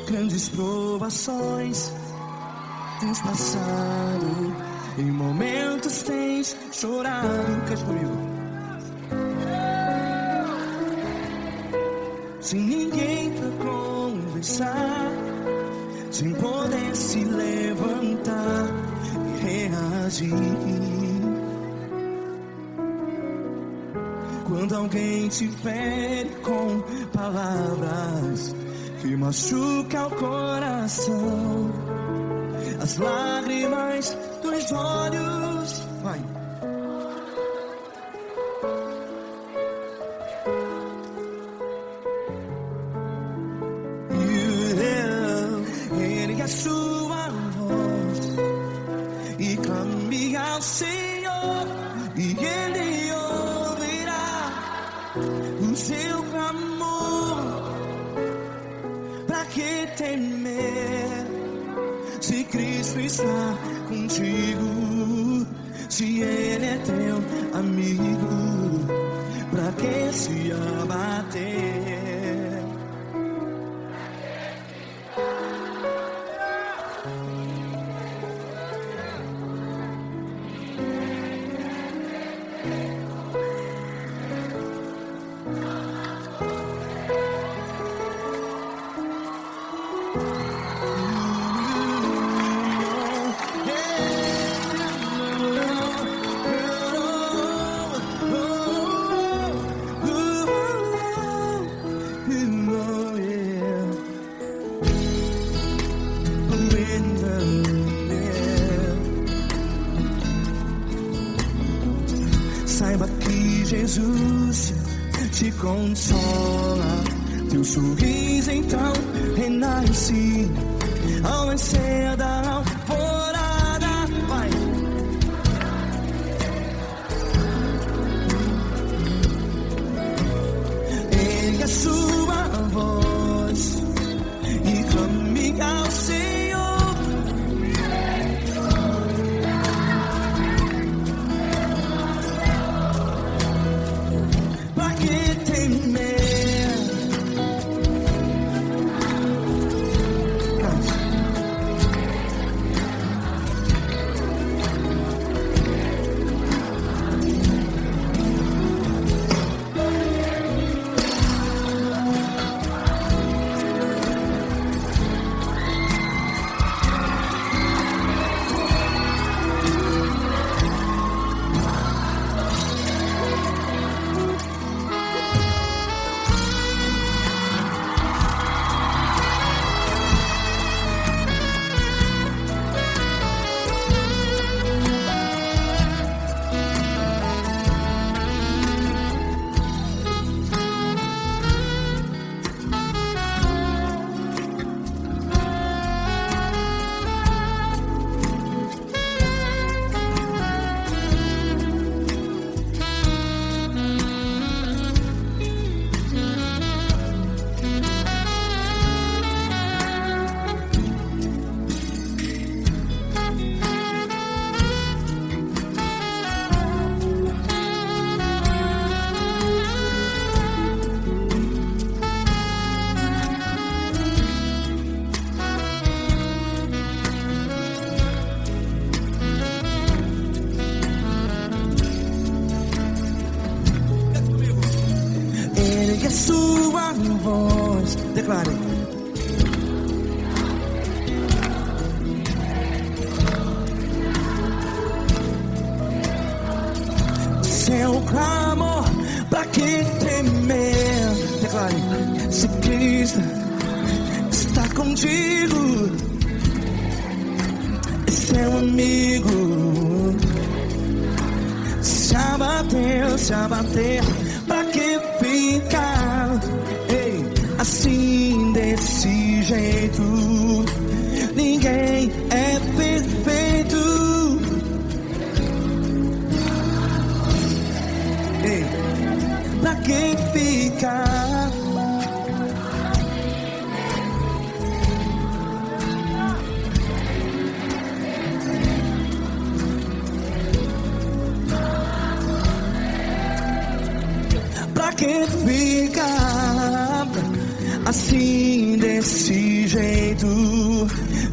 Grandes provações tens passado, em momentos tens chorado. Cante comigo. Sem ninguém pra conversar, sem poder se levantar e reagir. Quando alguém te fere com palavras que machuca o coração, as lágrimas dos olhos, vai. Ergue a sua voz e clame ao Senhor, e Ele ouvirá o seu clamor. Pra que temer, se Cristo está contigo? Se Ele é teu amigo, pra que se abater? Saiba que Jesus te consola, teu sorriso então renasce ao nascer da alvorada. Vai. Ergue a sua voz e clame ao Senhor. Ergue a sua voz, declare. Seu clamor, pra que temer? Declare. Se Cristo está contigo, é seu amigo. Se abater, pra que ficar assim desse jeito? Ninguém é perfeito. Pra que ficar? pra que ficar assim desse jeito?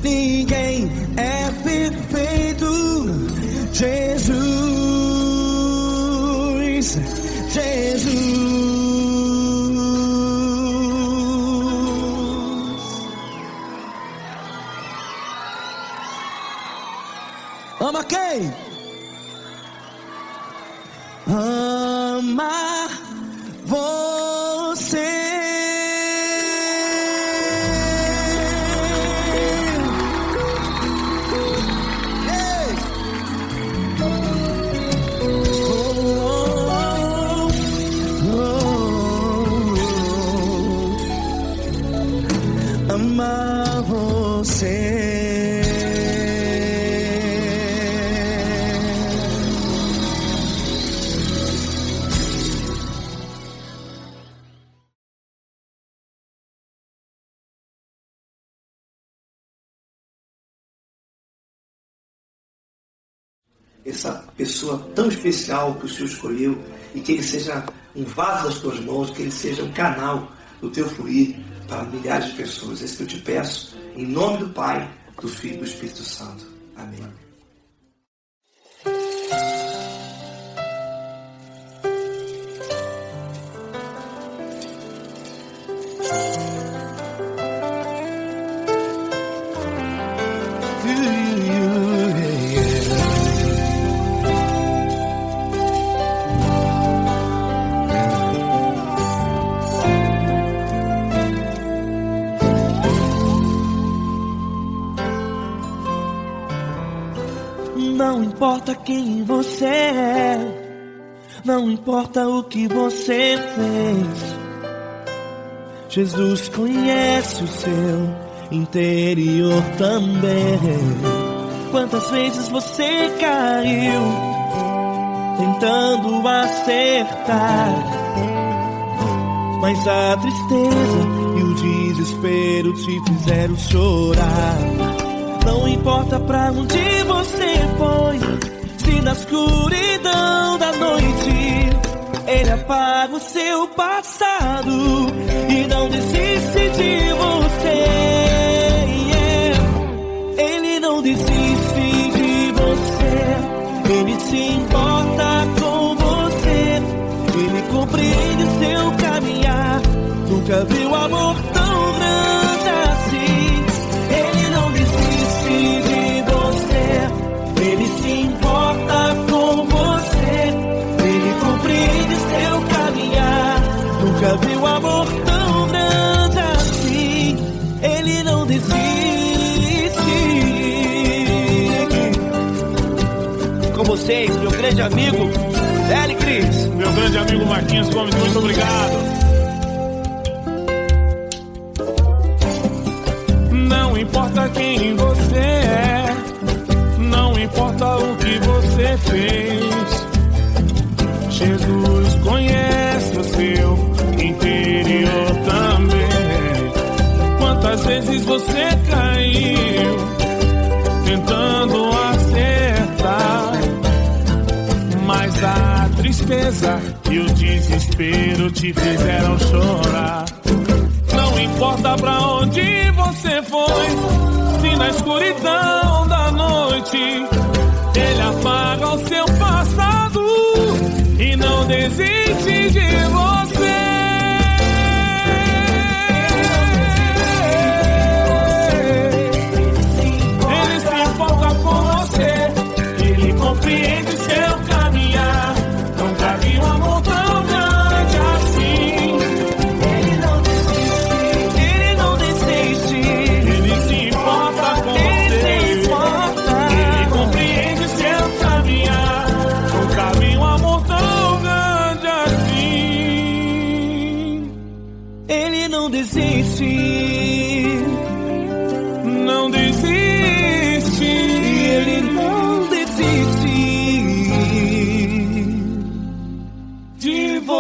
Ninguém é perfeito. Jesus, Jesus. Ama quem? Ama você. Ei! Ama você. Essa pessoa tão especial que o Senhor escolheu, e que ele seja um vaso das tuas mãos, que ele seja um canal do teu fluir para milhares de pessoas. É isso que eu te peço, em nome do Pai, do Filho e do Espírito Santo. Amém. Não importa quem você é, não importa o que você fez, Jesus conhece o seu interior também. Quantas vezes você caiu tentando acertar, mas a tristeza e o desespero te fizeram chorar. Não importa pra onde você foi, se na escuridão da noite Ele apaga o seu passado e não desiste de você. Ele não desiste de você, Ele se importa com você, Ele compreende o seu caminhar. Nunca viu amor tão grande assim. Ele não desiste de você, Ele se importa com você, Ele compreende seu caminhar. Nunca viu amor tão grande assim. Ele não desiste. Com vocês, meu grande amigo L. Cris. Meu grande amigo Marquinhos Gomes, muito obrigado. Não importa quem você é, não importa o que você fez, Jesus conhece o seu interior também. Quantas vezes você caiu tentando acertar, mas a tristeza e o desespero te fizeram chorar. Não importa pra onde você foi, se na escuridão da noite Ele apaga o seu passado e não desiste de você. Ele se importa com você, Ele compreende seu caminhar. Nunca vi um amor tão grande assim. Ele não desiste, Ele se importa com você, Ele compreende seu caminhar. Nunca vi um amor tão grande assim. Ele não desiste, não desiste, Ele não desiste de você.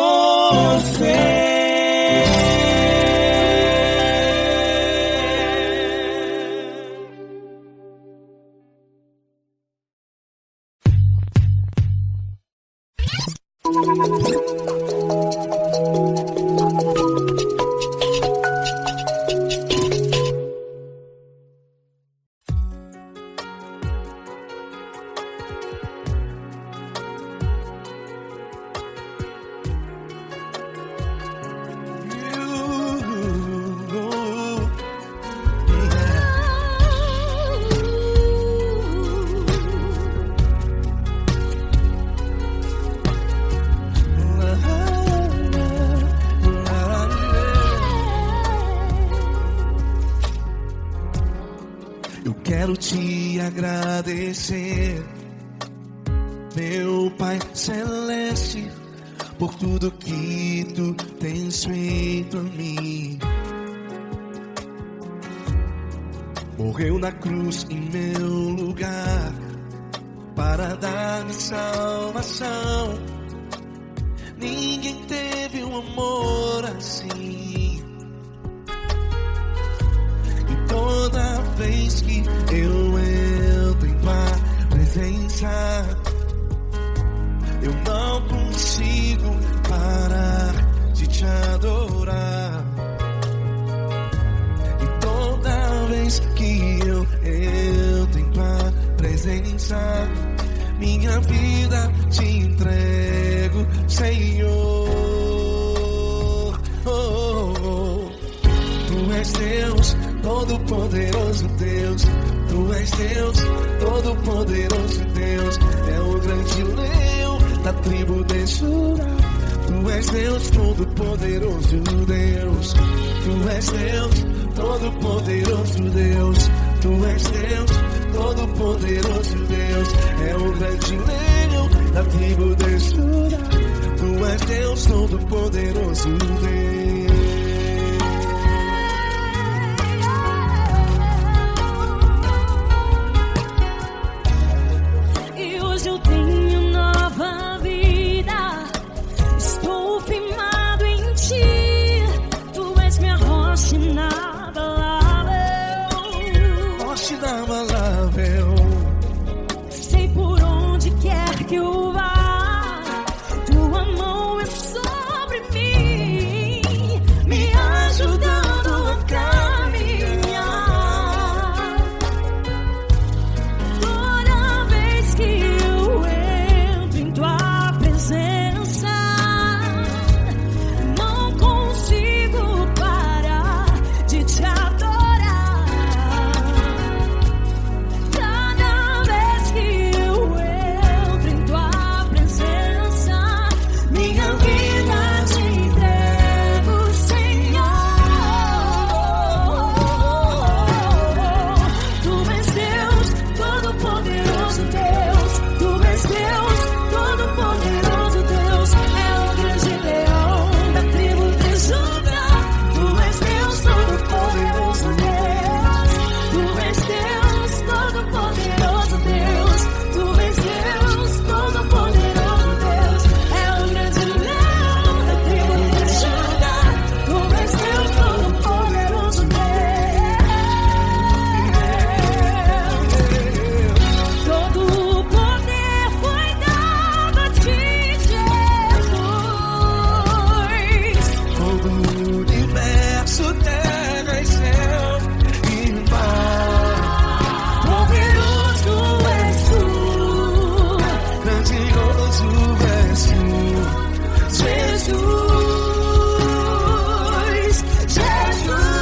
quero te agradecer, meu Pai Celeste, por tudo que tu tens feito a mim. Morreu na cruz em meu lugar para dar-me salvação. Ninguém teve um amor assim. E toda vez que eu entro em tua presença, eu não consigo parar de te adorar. E toda vez que eu entro em tua presença, minha vida te entrego, Senhor. Tu és Deus, Todo-Poderoso Deus. Tu és Deus, Todo-Poderoso Deus. É o grande leão da tribo de Judá. Tu és Deus, Todo-Poderoso Deus. Tu és Deus, Todo-Poderoso Deus. Tu és Deus, Todo-Poderoso Deus. É o grande leão da tribo de Judá. Tu és Deus, Todo-Poderoso Deus. E hoje eu tenho nova vida. Estou firmado em ti. Tu és minha rocha inabalável. Rocha inabalável. Sei por onde quer que eu vá, tua mão é sobre mim, me ajudando a caminhar. Toda vez que eu entro em tua presença, não consigo parar de te adorar. Cada vez que eu entro em tua presença, minha vida te entrego, Senhor. Tu és Deus, Todo-Poderoso Deus. Tu és Deus, Todo-Poderoso Deus. É o grande leão da tribo de Judá. Tu és Deus, Todo-Poderoso Deus. Tu és Deus, Todo-Poderoso Deus. Tu és Deus, Todo-Poderoso Deus. É o grande leão da tribo de Judá. Tu és Deus, Todo-Poderoso Deus. Todo o poder foi dado a ti, Jesus. Todo o universo, terra e céu e mar. Poderoso és tu, Grandioso és tu, Jesus. Jesus.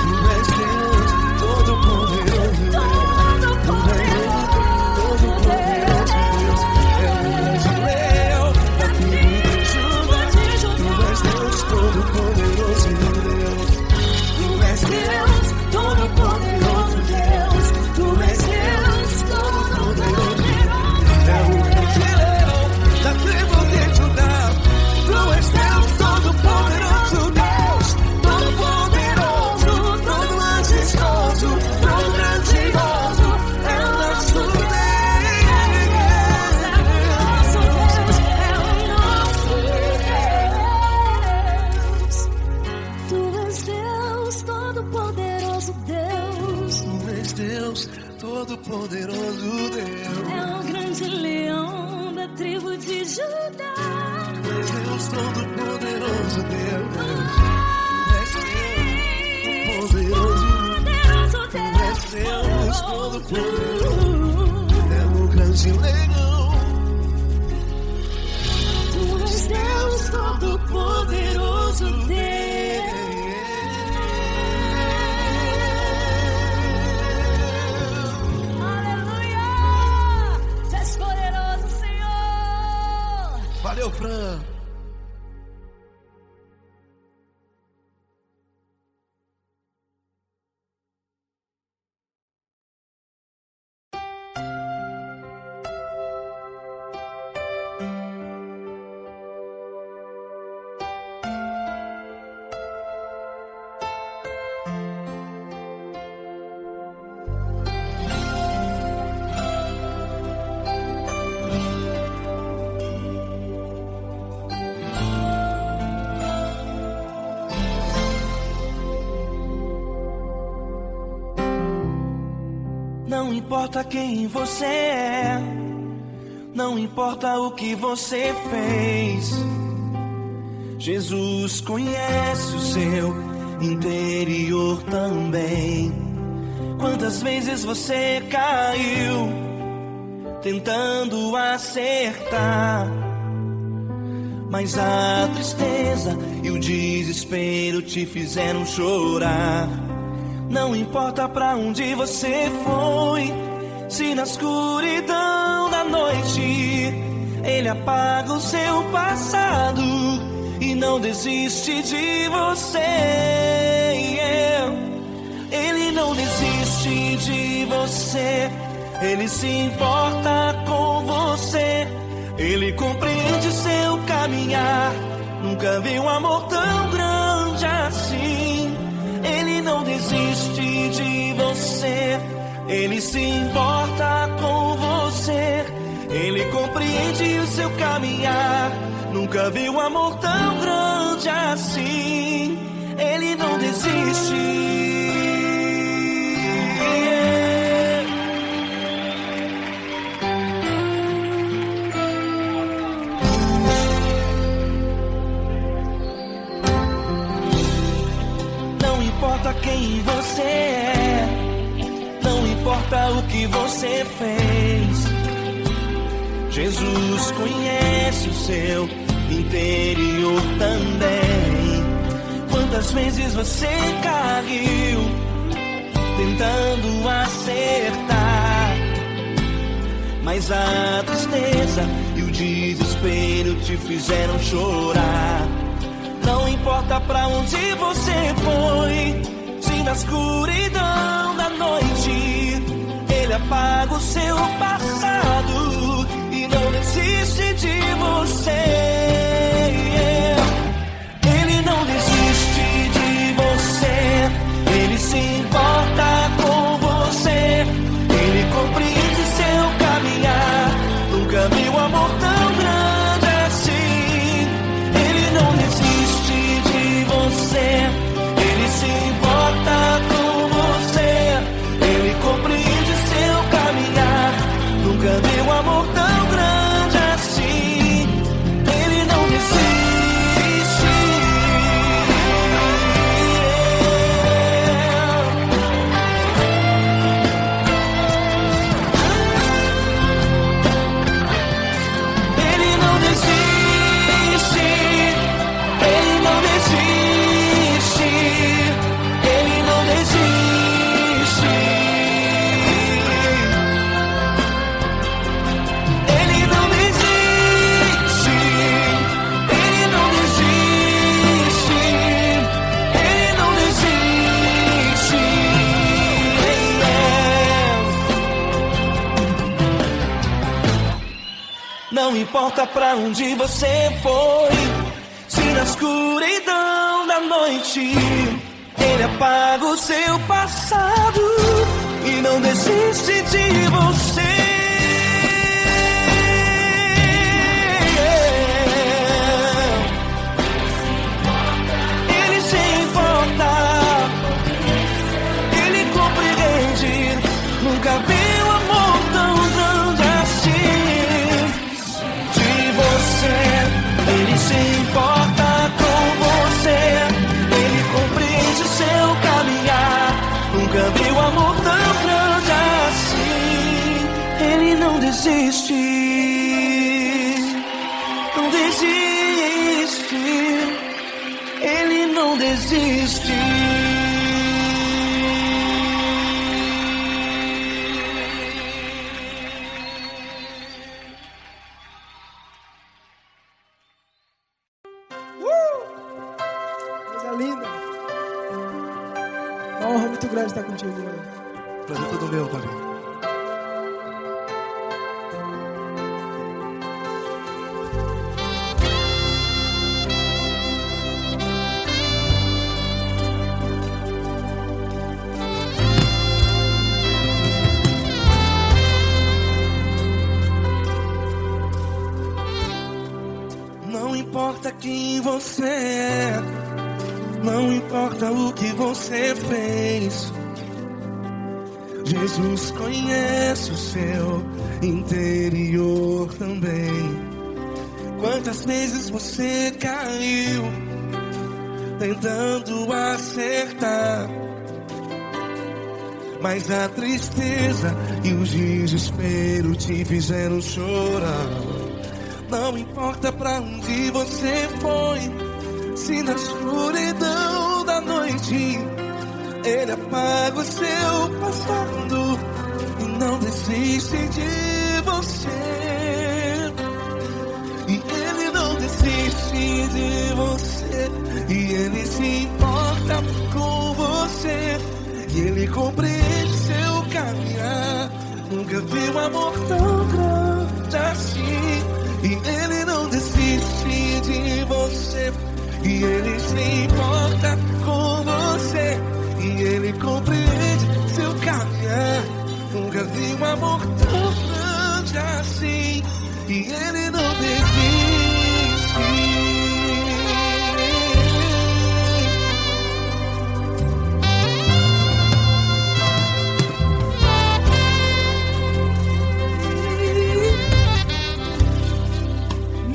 Tu és Deus, Todo-Poderoso Deus. Tu és Deus, Todo-Poderoso Deus. É o grande leão da tribo de Judá. Tu és Deus, Todo-Poderoso Deus. Tu és Deus, Todo-Poderoso Deus. Tu és Deus, Todo-Poderoso É o grande leão da tribo de Judá. Tu és Deus, Todo-Poderoso Deus. Todo-Poderoso, todo majestoso, todo grandioso. É o nosso Deus. Tu és Deus, Todo-Poderoso Deus. Tu és Deus, Todo-Poderoso Deus. É o grande leão da tribo de Judá. Tu és Deus, Todo-Poderoso Deus. Tu és Deus, Todo-Poderoso. Poderoso Tu és Deus, Todo-Poderoso. É o grande leão. Tu és Deus, Todo-Poderoso Deus. Aleluia! Tu és poderoso, Senhor. Valeu, Fran. Não importa quem você é, não importa o que você fez, Jesus conhece o seu interior também. Quantas vezes você caiu tentando acertar, mas a tristeza e o desespero te fizeram chorar. Não importa pra onde você foi, se na escuridão da noite Ele apaga o seu passado e não desiste de você. Ele não desiste de você, Ele se importa com você, Ele compreende seu caminhar. Nunca vi um amor tão grande assim. Ele não desiste de você, Ele se importa com você, Ele compreende o seu caminhar. Nunca vi um amor tão grande assim. Ele não desiste. Não importa quem você é, não importa o que você fez, Jesus conhece o seu interior também. Quantas vezes você caiu tentando acertar, mas a tristeza e o desespero te fizeram chorar. Não importa pra onde você foi, se na escuridão da noite Ele apaga o seu passado e não desiste de você. Ele não desiste de você, Ele se importa com você, Ele compreende seu caminhar. Nunca vi um amor tão grande assim. Ele não desiste de você, Ele se importa com você, Ele compreende seu caminhar. Nunca vi um amor tão grande assim. Ele não desiste. Ele não desiste. Ele não desiste. Ele não desiste. Ele não desiste. Ele não desiste. Ele não desiste. Não importa pra onde você foi, se na escuridão da noite Ele apaga o seu passado e não desiste de você. Ele se importa, Ele compreende. Nunca vi um amor tão grande assim. De você, Ele se importa com você, Ele compreende seu caminhar. Nunca vi um amor tão grande assim. Ele não desiste, não desiste, Ele não desiste. Coisa linda. Uma honra muito grande estar contigo, mano. Prazer todo meu, Paulinho. Não importa quem você é, não importa o que você fez, Jesus conhece o seu interior também. Quantas vezes você caiu tentando acertar, mas a tristeza e o desespero te fizeram chorar. Não importa pra onde você foi, se na escuridão da noite Ele apaga o seu passado e não desiste de você. E Ele não desiste de você, e Ele se importa com você, e Ele compreende seu caminhar. Nunca vi um amor tão grande assim. E Ele não desiste de você, e Ele se importa com você, e Ele compreende seu caminhar. Nunca vi um amor tão grande assim. E Ele não desiste.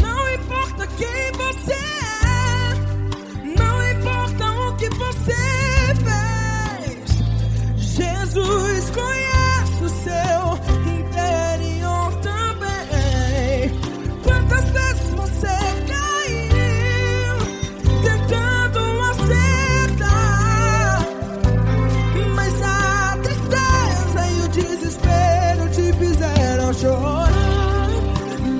Não importa quem você é, não importa o que você fez, Jesus conhece o seu interior também. Quantas vezes você caiu tentando acertar, mas a tristeza e o desespero te fizeram chorar.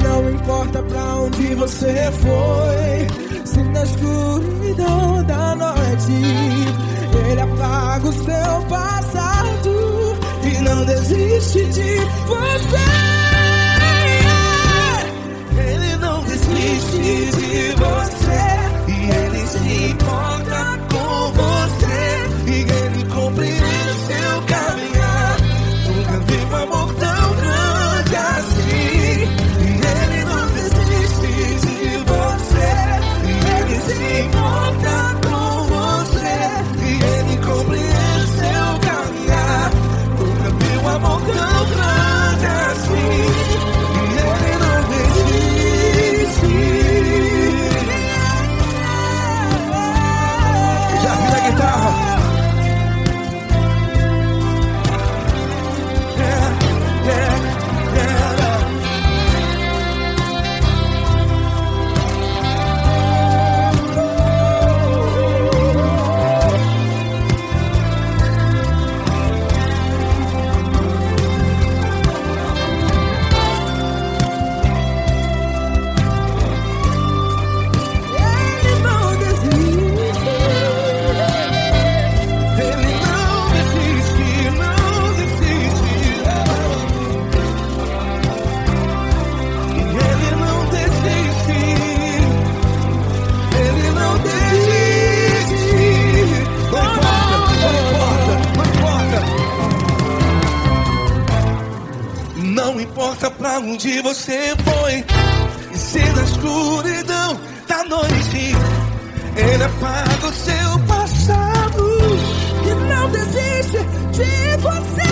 Não importa pra onde você foi, se na escuridão da noite Ele apaga o seu passado e não desiste de você. Ele não desiste de você, e Ele se importa com você, e Ele compreende seu caminhar. Nunca vi um amor tão grande assim. E Ele não desiste de você, e Ele se importa com você, e Ele compreende seu caminhar. Nunca vi um amor tão grande assim. E Ele não desiste. Já vi a guitarra. Yeah, yeah, yeah. Ele não desiste. Ele não desiste, não desiste. E Ele não desiste. Ele não desiste. Não importa, não importa. Não importa pra onde você foi, e se na escuridão da noite Ele apaga o seu passado. E não desiste de você.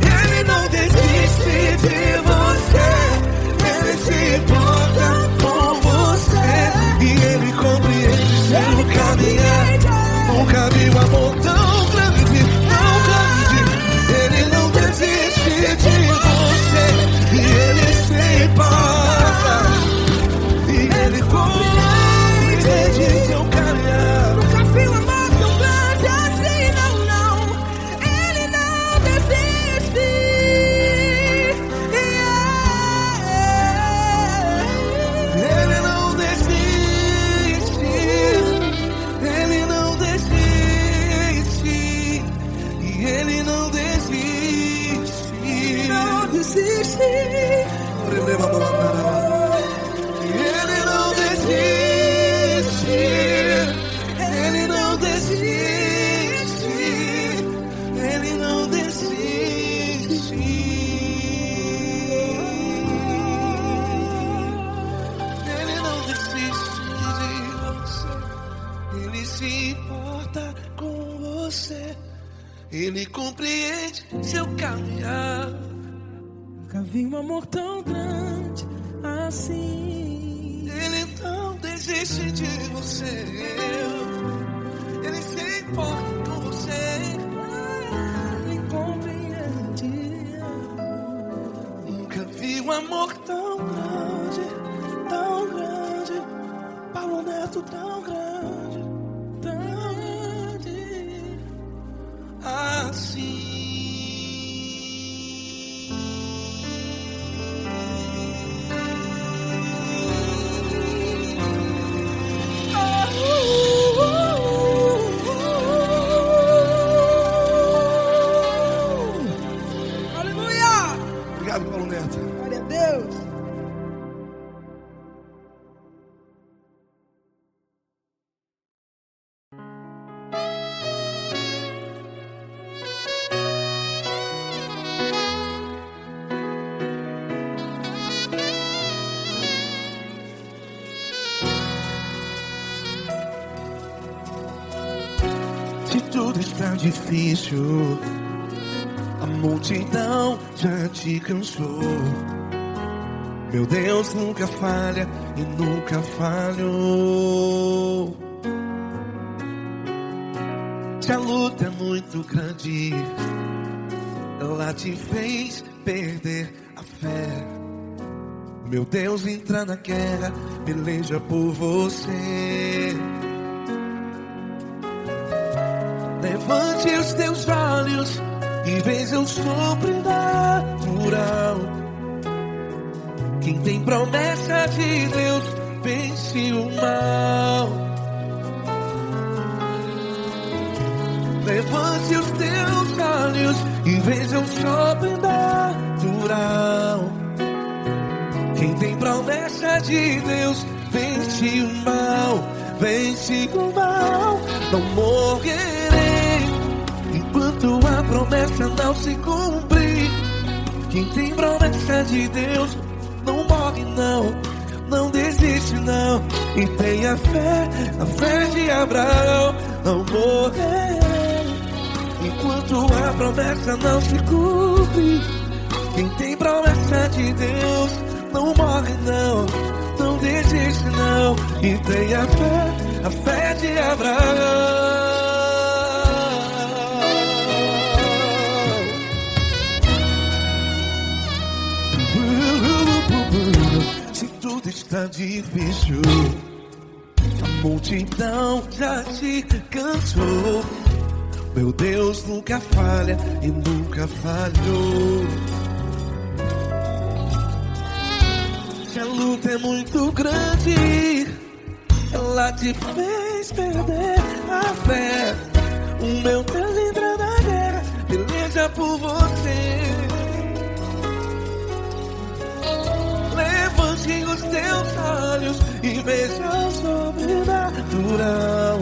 Ele não desiste de você, Ele se importa com você, e Ele compreende seu caminhar. Nunca vi um amor tão grande, tão grande. Ele não desiste de você, e Ele se importa, e Ele compreende seu caminhar. Nunca vi um amor tão grande assim, não, não. seu caminhar. Nunca vi um amor tão grande assim. Ele não desiste de você. Ele se importa com você. Ele compreende. Nunca vi um amor tão grande, tão grande. Paulo Neto tão grande, tão grande assim. Aleluia! Obrigado, Paulo Neto. Glória a Deus. Se tudo está difícil, a multidão já te cansou. Meu Deus nunca falha e nunca falhou. Se a luta é muito grande, ela te fez perder a fé. Meu Deus entra na guerra, peleja por você. Levante os teus olhos e veja o sobrenatural. Quem tem promessa de Deus vence o mal. Levante os teus olhos e veja o sobrenatural. Quem tem promessa de Deus vence o mal. Vence o mal. Não morrerei enquanto a promessa não se cumprir. Quem tem promessa de Deus não morre não, não desiste não. E tenha fé, a fé de Abraão. Não morrerei enquanto a promessa não se cumpre. Quem tem promessa de Deus não morre não, não desiste não. E tenha fé, a fé de Abraão. Se tudo está difícil, a multidão já te cansou. Meu Deus nunca falha e nunca falhou. Se a luta é muito grande, ela te fez perder a fé. O meu Deus entra na guerra, peleja por você. Levante os teus olhos e veja o sobrenatural.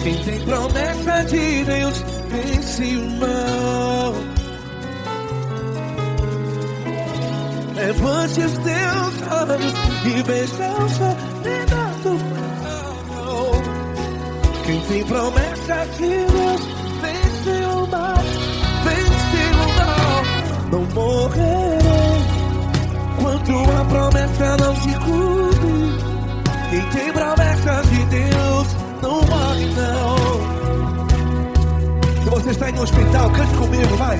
Quem tem promessa de Deus vence o mal. Levante os teus olhos e veja o sobrenatural. Quem tem promessa de Deus vence o mal. Vence o mal. Não morrerei enquanto a promessa não se cumpre. Quem tem promessa de Deus não morre não. Se você está em um hospital, cante comigo, vai.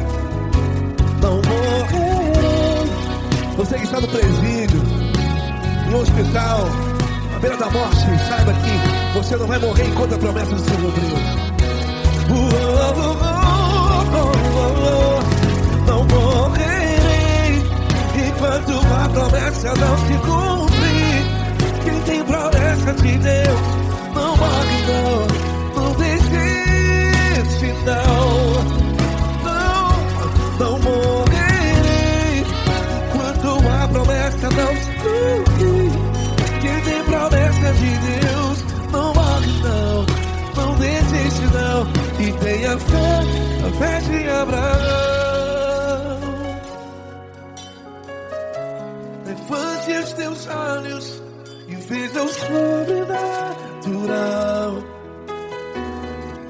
Não morrerei. Você que está no presídio, em um hospital, à beira da morte, saiba que você não vai morrer enquanto a promessa não se cumpriu. Não morrerei enquanto a promessa não se cumprir. Quem tem promessa de Deus não morre não, não desiste não. Não morrerei enquanto a promessa não se cumprir. Quem tem promessa de Deus não morre não, não desiste não. E tenha fé, a fé de Abraão. Levante os teus olhos e veja o sobrenatural.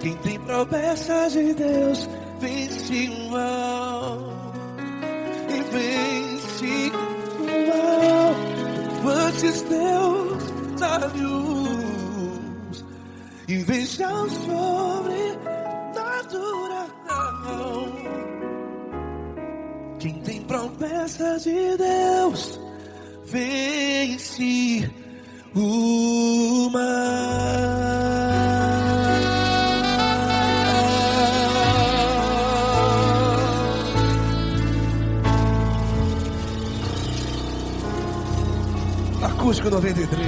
Quem tem promessa de Deus vence o mal e vence o mal. Antes Deus dá-lhes e veja o sobrenatural. Quem tem promessa de Deus vence o mal. Acústico 93.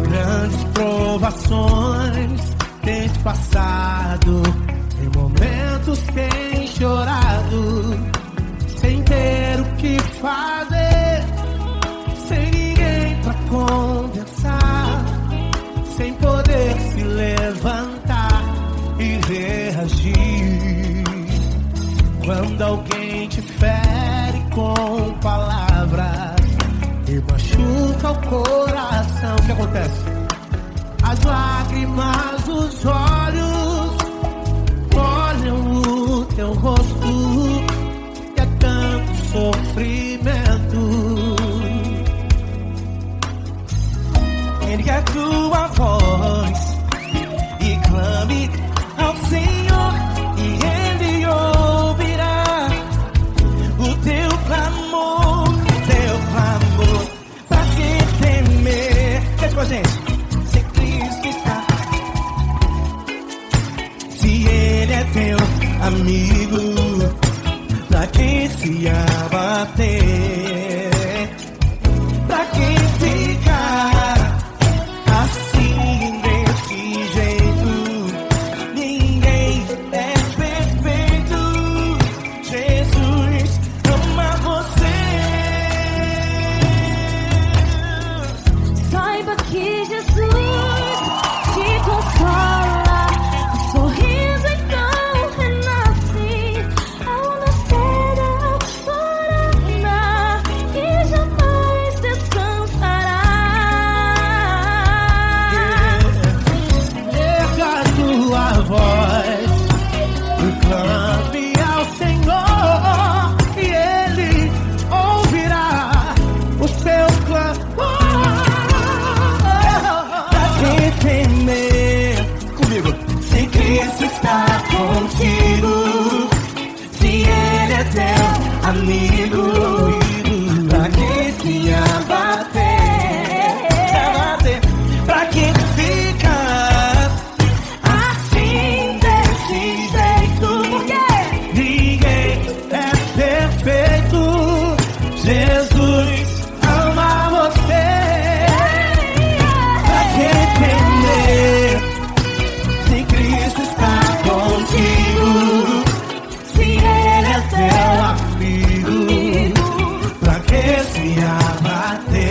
Grandes provações tens passado, em momentos tem chorado, sem ter o que fazer, sem ninguém pra conversar, sem poder se levantar e reagir. Quando alguém te fere com palavras e machuca o coração, o que acontece? As lágrimas dos olhos olham o teu rosto e é tanto sofrimento. Ergue a tua voz e clame ao Senhor e Ele ouvirá o teu clamor, pra que temer? Deixa com a gente. Se Cristo está, se Ele é teu amigo, pra que se abater? Pra que ficar assim desse jeito? Ninguém é perfeito. Jesus ama você. Saiba que Jesus te consola, o sorriso então renasce ao nascer da aurora e jamais descansará. Erga a tua voz e clame ao Senhor e Ele ouvirá o seu clamor. Pra que temer? Comigo. Se Cristo está contigo, se Ele é teu amigo, pra que se abater? Pra que ficar assim desse jeito? Ninguém é perfeito. Jesus ama você. Pra que temer? Se Cristo está contigo, se Ele é teu amigo, pra que se abater?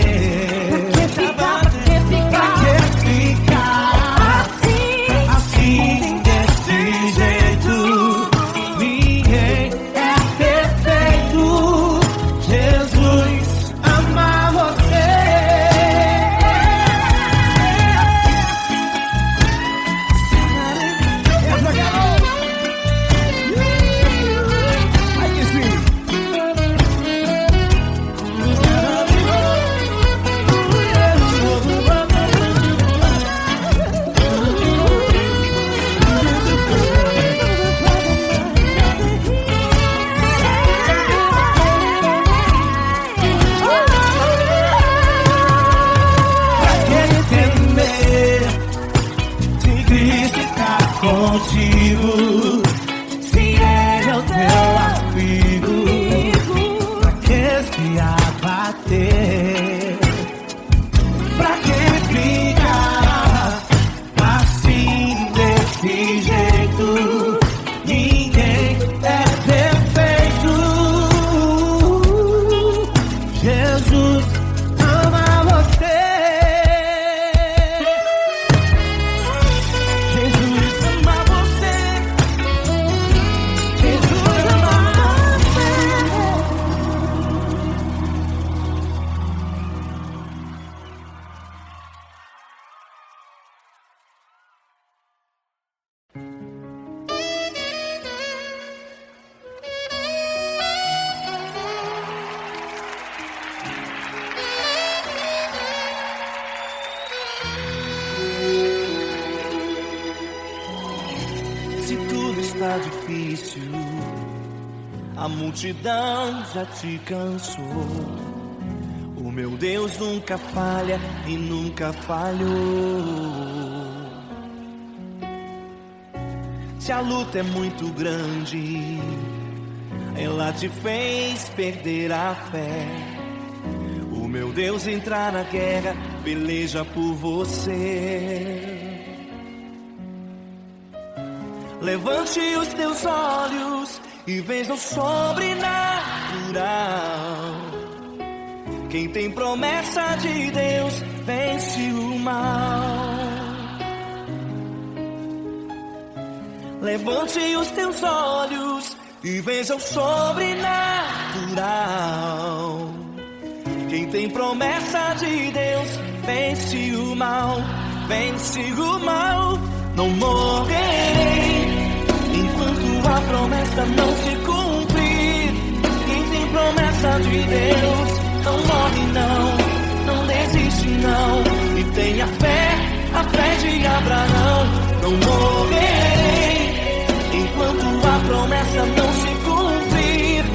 Pra que ficar assim desse jeito? Ninguém é perfeito. Jesus ama você. Essa garota. Ai que sim. Pra que temer? Se Cristo está contigo, se Ele é o teu amigo, pra que se abater? Pra que ficar assim desse jeito? Ninguém é perfeito. Jesus ama você. Se tudo está difícil, a multidão já te cansou. O meu Deus nunca falha e nunca falhou. Se a luta é muito grande, ela te fez perder a fé. O meu Deus entrar na guerra, peleja por você. Levante os teus olhos e veja o sobrenatural. Quem tem promessa de Deus vence o mal. Levante os teus olhos e veja o sobrenatural. Quem tem promessa de Deus vence o mal, vence o mal. Não morrerei enquanto a promessa não se cumprir. Quem tem promessa de Deus não morre não desiste não. E tenha fé, a fé de Abraão. Não morrerei enquanto a promessa não se cumprir.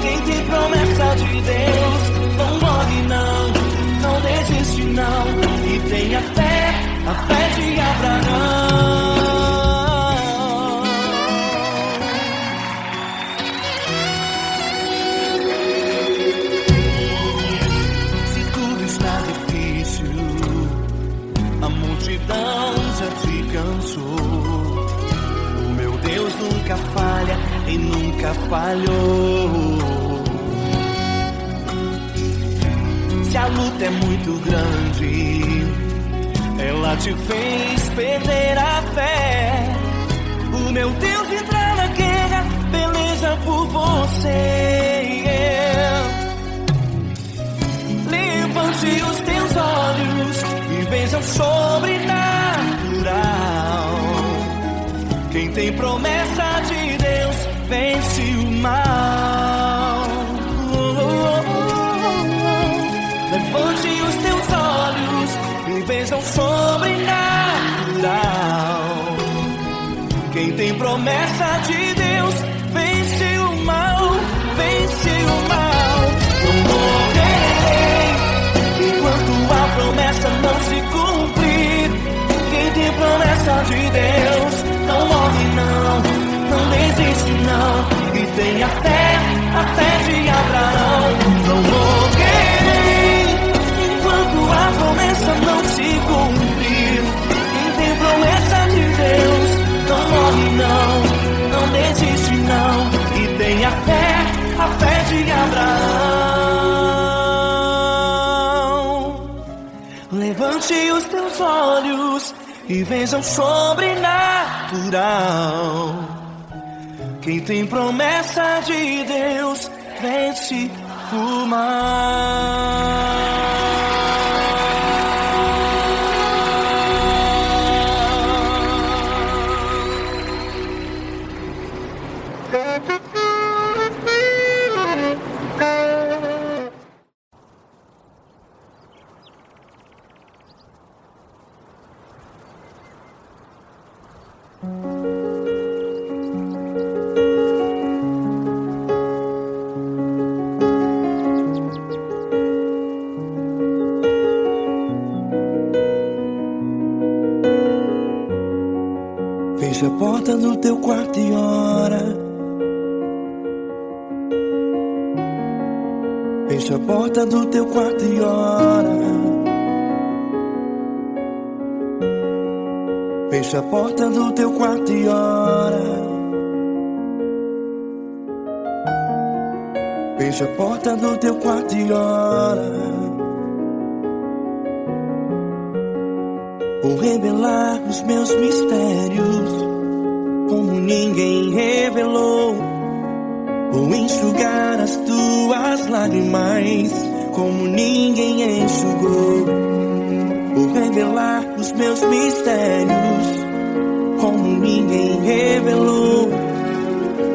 Quem tem promessa de Deus não morre não desiste não. E tenha fé, a fé de Abraão. Se tudo está difícil, a multidão já te cansou. O meu Deus nunca falha e nunca falhou. Se a luta é muito grande, ela te fez perder a fé. O meu Deus entrar na guerra, peleja por você. Levante os teus olhos e veja o sobrenatural. Quem tem promessa de Deus vence o mal. Levante os teus olhos e veja o sobrenatural. Quem tem promessa de Deus vence o mal, vence o mal. Não morrerei enquanto a promessa não se cumprir. Quem tem promessa de Deus não morre não desiste não. E tenha fé, a fé de Abraão. Não morrerei enquanto a promessa não se cumprir. Quem tem promessa de Deus não morre não desiste não. E tenha fé, a fé de Abraão. Levante os teus olhos e veja o sobrenatural. Quem tem promessa de Deus vence o mal. Fecha a porta do teu quarto e ora. Fecha a porta do teu quarto e ora. Fecha a porta do teu quarto e ora. Fecha a porta do teu quarto e ora. Vou revelar os meus mistérios como ninguém revelou. Vou enxugar as tuas lágrimas como ninguém enxugou. Vou revelar os meus mistérios como ninguém revelou.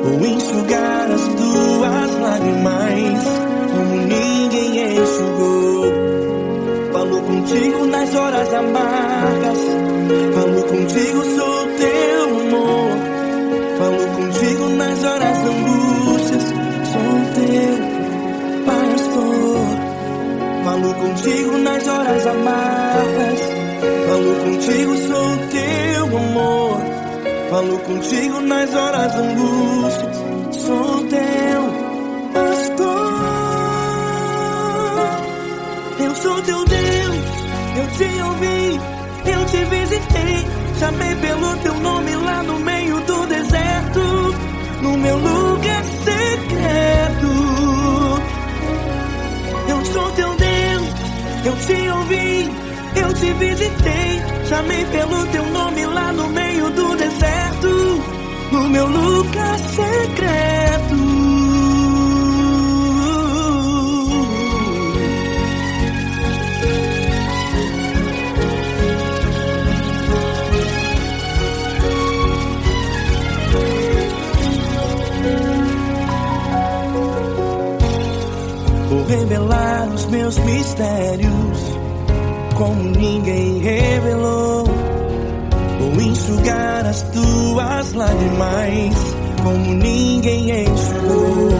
Vou enxugar as tuas lágrimas como ninguém enxugou. Falo contigo nas horas amargas, falo contigo sobre teu amor. Falo contigo nas horas da angústia. Sou teu pastor. Eu sou teu Deus, eu te ouvi, eu te visitei. Chamei pelo teu nome lá no meio do deserto, no meu lugar secreto. Eu sou teu Deus, eu te ouvi, eu te visitei. Chamei pelo teu nome lá no meio do deserto, no meu lugar secreto. Vou revelar os meus mistérios como ninguém revelou. Vou enxugar as tuas lágrimas como ninguém enxugou.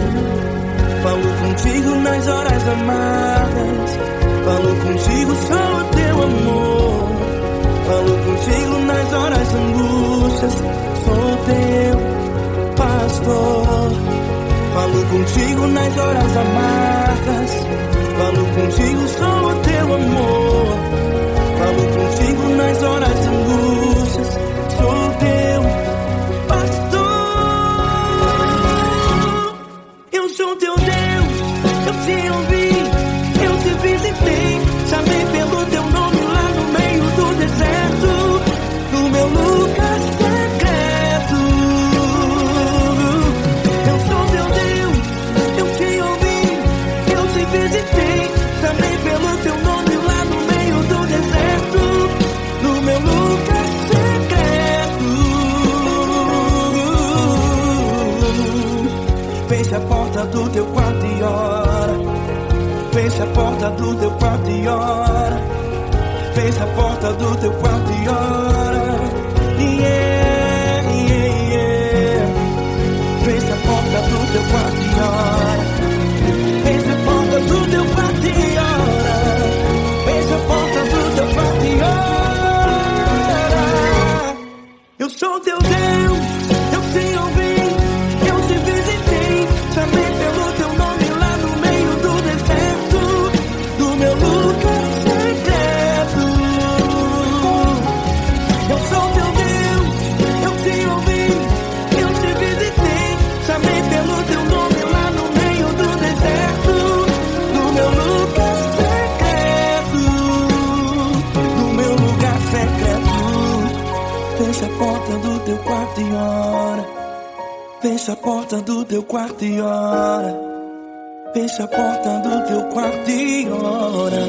Falo contigo nas horas amargas, falo contigo só o teu amor. Falo contigo nas horas angústias, sou teu pastor. Falo contigo nas horas amargas, falo contigo só o teu amor. Falo contigo nas horas angústias, sou teu pastor. Eu sou teu Deus, eu te ouvi, eu te visitei. Chamei pelo teu nome lá no meio do deserto, no meu lugar secreto. Eu sou teu Deus, eu te ouvi, eu te visitei. Chamei pelo teu nome lá no meio do deserto, no meu lugar secreto. Fecha a porta do teu quarto e ora. Fecha a porta do teu quarto e ora. Fecha a porta do teu quarto e ora. Yeah, yeah, yeah. Fecha a porta do teu quarto e ora. Fecha a porta do teu quarto e ora. Fecha a porta do teu quarto e ora. Eu sou teu Deus, eu te ouvi, eu te visitei. Chamei pelo teu nome lá no meio do deserto, do meu lugar secreto. Eu sou teu Deus, eu te ouvi, eu te visitei. Chamei pelo teu nome lá no meio do deserto, no meu lugar secreto, no meu lugar secreto. Fecha a porta do teu quarto e ora. Fecha a porta do teu quarto e ora. Fecha a porta do teu quarto e ora.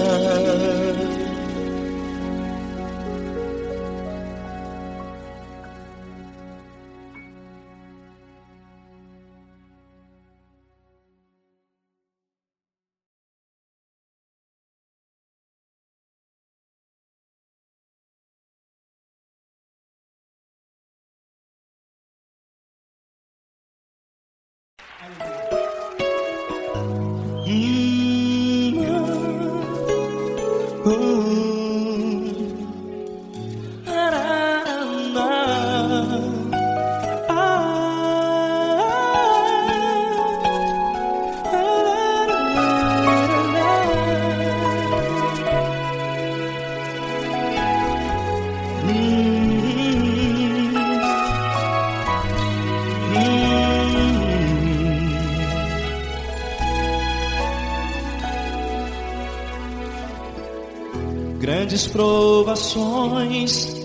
Grandes provações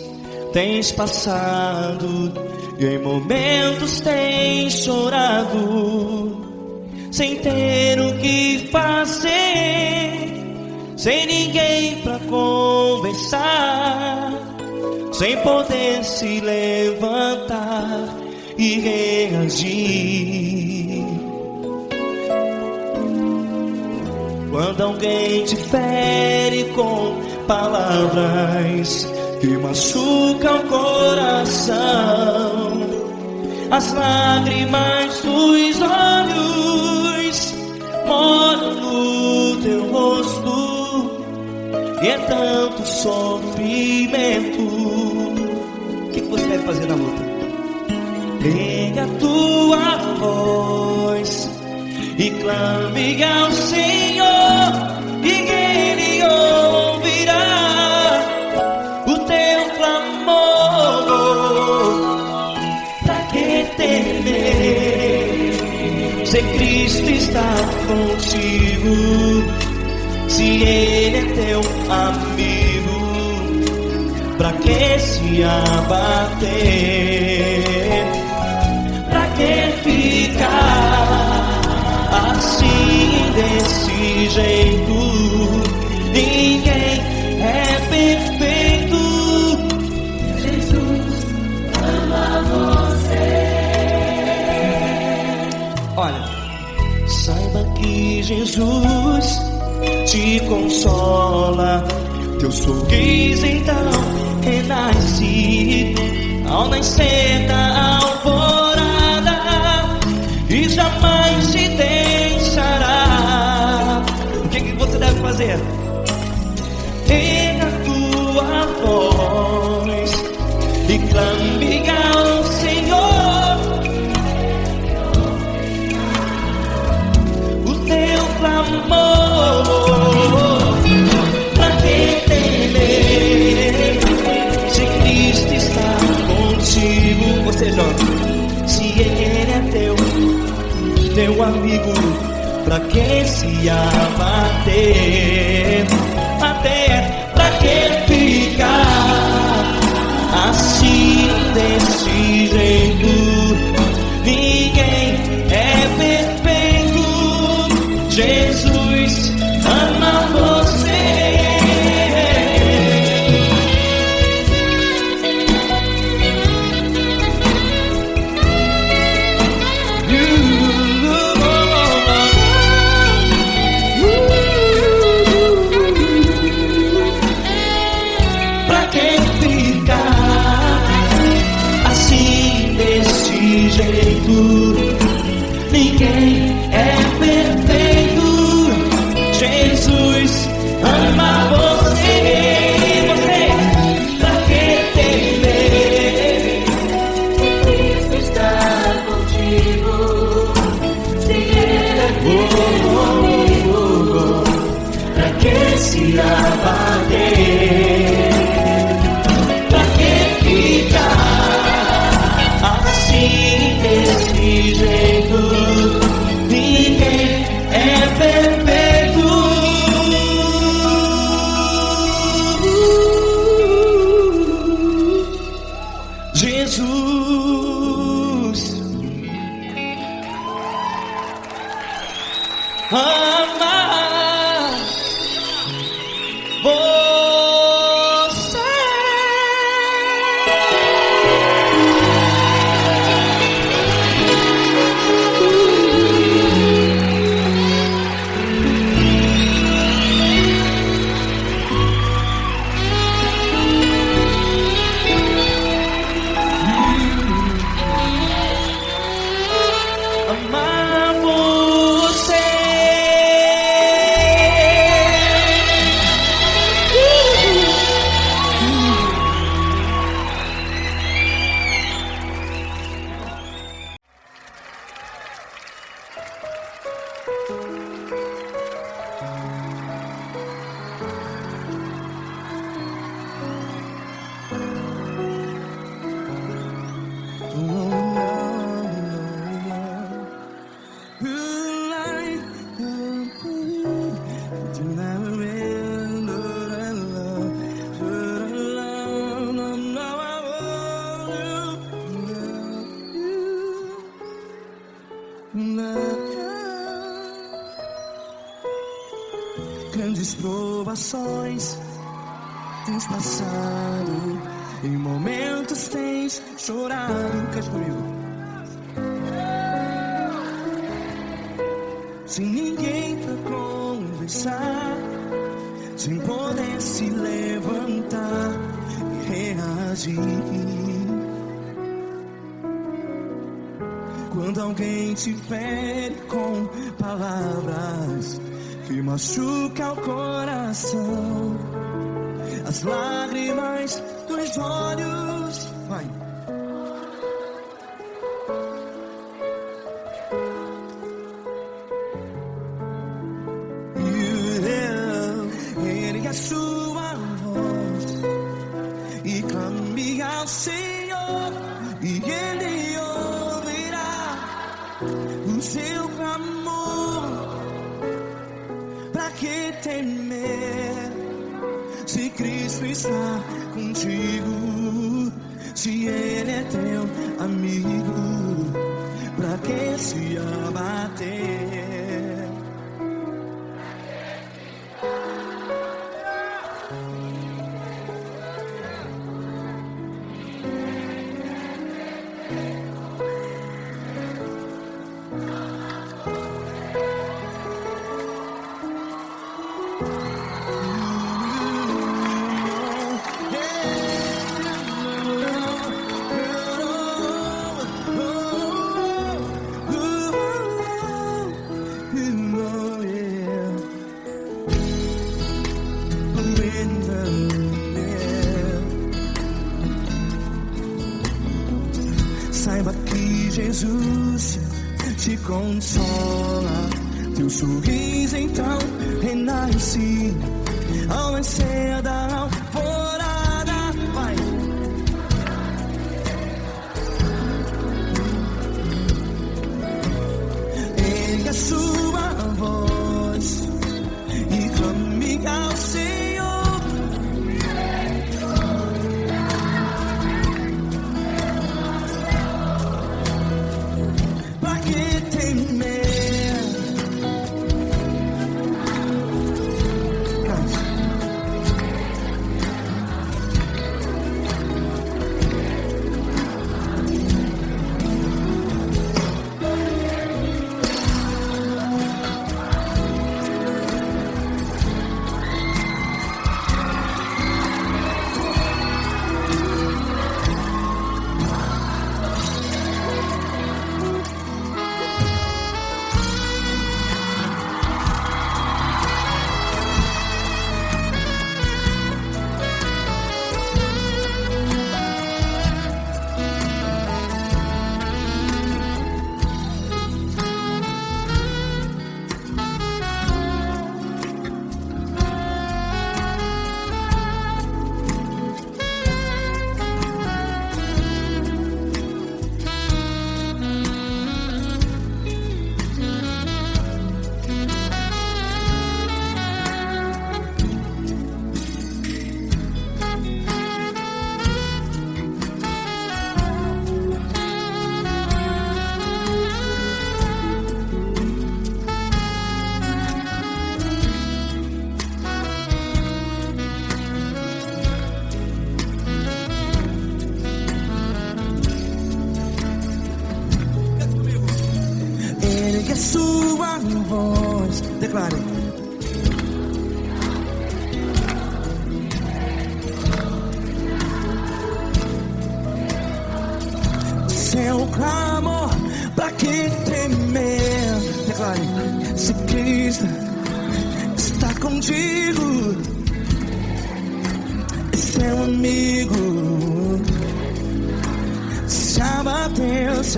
tens passado e em momentos tens chorado, sem ter o que fazer, sem ninguém pra conversar, sem poder se levantar e reagir. Quando alguém te fere com palavras que machucam o coração, as lágrimas dos olhos moram no teu rosto, e é tanto sofrimento. O que você deve fazer na luta? erga a tua voz e clame ao Senhor, e Ele ouvirá o teu clamor. Pra que temer, se Cristo está contigo? Se Ele é teu amigo, pra que se abater? Pra que ficar assim desse jeito? Ninguém é perfeito. Jesus ama você. Olha, saiba que Jesus te consola. Teu sorriso então renasce ao nascer da alvorada e jamais te deixará. O que você deve fazer? Erga a tua voz e clame ao Senhor. O teu clamor. Pra que temer, se Cristo está contigo? Ou seja, se Ele é teu amigo, pra que se abater? Até pra que ficar assim desse jeito? Ninguém é perfeito. Jesus ama você. Pra que ficar assim desse jeito? Ninguém é perfeito. Jesus ama você. Pra que temer? Cristo está contigo. Se Ele é comigo, pra que se abater? Pra que ficar assim desse jeito? Ninguém é perfeito. Jesus ama você. Amar você. Grandes provações tens passado, em momentos tens chorado. Cante comigo. Sem ninguém pra conversar, sem poder se levantar e reagir. Quando alguém te fere com palavras que machuca o coração, as lágrimas dos olhos, vai, e Ele ouvirá o seu clamor. Pra que temer se Cristo está contigo? Se Ele é teu amigo, pra que se abater? Saiba que Jesus te consola, teu sorriso então renasce ao nascer da alvorada. Vai. Ergue a sua voz e clame ao Senhor. A sua voz, declare. Seu clamor, pra que temer? Declare. Se Cristo está contigo, é seu amigo. Se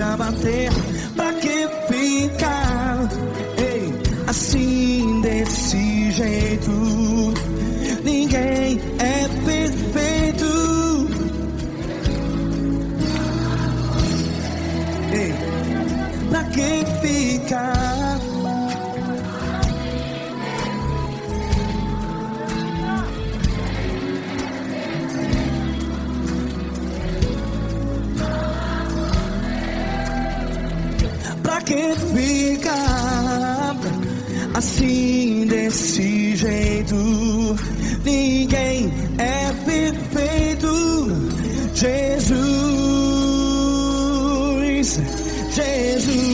abater, pra que ficar assim desse jeito? Ninguém é perfeito. Pra que ficar? Pra que ficar assim desse jeito? Ninguém é perfeito. Jesus, Jesus.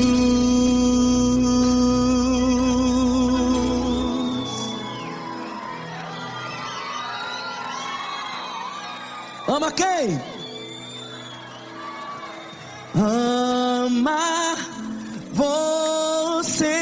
Ama quem? Ama você.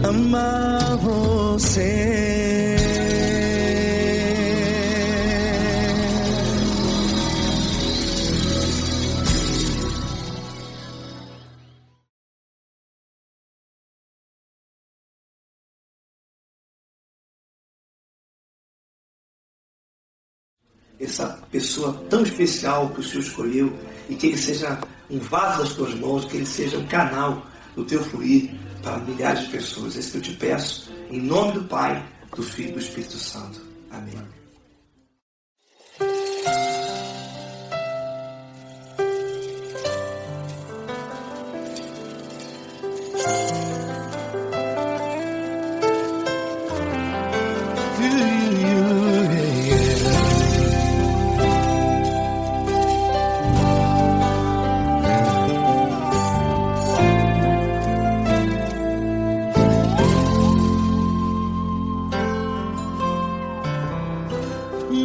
Ama você. essa pessoa tão especial que o Senhor escolheu e que ele seja um vaso das tuas mãos, que ele seja um canal do teu fluir para milhares de pessoas. É isso que eu te peço, em nome do Pai, do Filho e do Espírito Santo. Amém.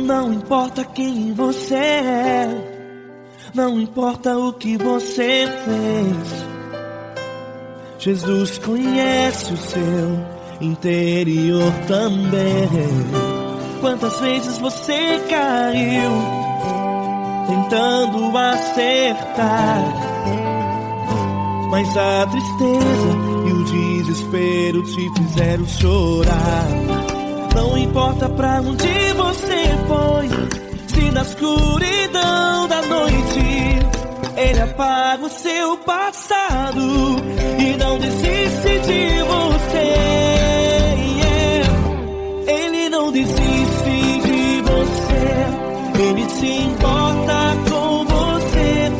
Não importa quem você é, não importa o que você fez, Jesus conhece o seu interior também. Quantas vezes você caiu tentando acertar, mas a tristeza e o desespero te fizeram chorar. Não importa pra onde você foi, se na escuridão da noite Ele apaga o seu passado e não desiste de você. Ele não desiste de você, Ele se importa com você,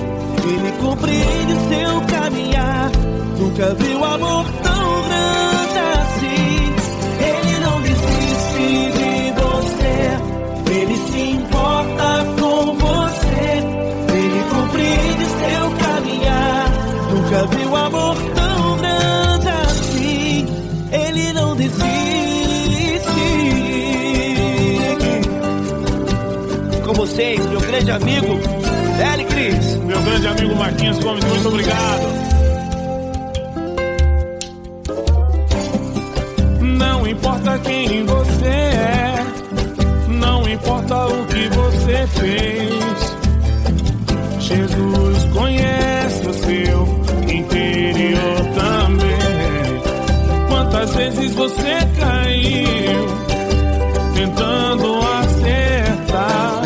Ele compreende o seu caminhar. Nunca viu amor tão grande assim. Ele não desiste de você, Ele se importa com você, Ele compreende seu caminhar. Nunca viu amor tão grande assim. Ele não desiste. Com vocês, meu grande amigo L. Cris. Meu grande amigo Marquinhos Gomes, muito obrigado. Não importa quem você é, não importa o que você fez, Jesus conhece o seu interior também. Quantas vezes você caiu tentando acertar,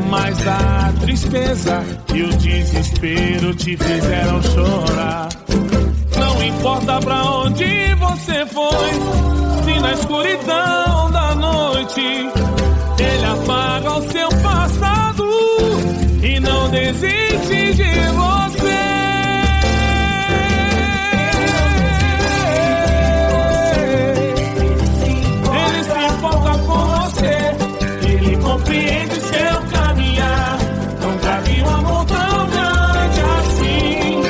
mas a tristeza e o desespero te fizeram chorar. Não importa pra onde você foi, se na escuridão da noite Ele apaga o seu passado e não desiste de você. Ele se importa com você, Ele compreende seu caminhar. Nunca vi um amor tão grande assim.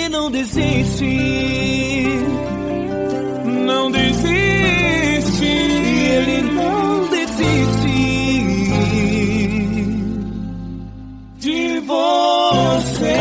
Não desiste, não desiste, Ele não desiste de você.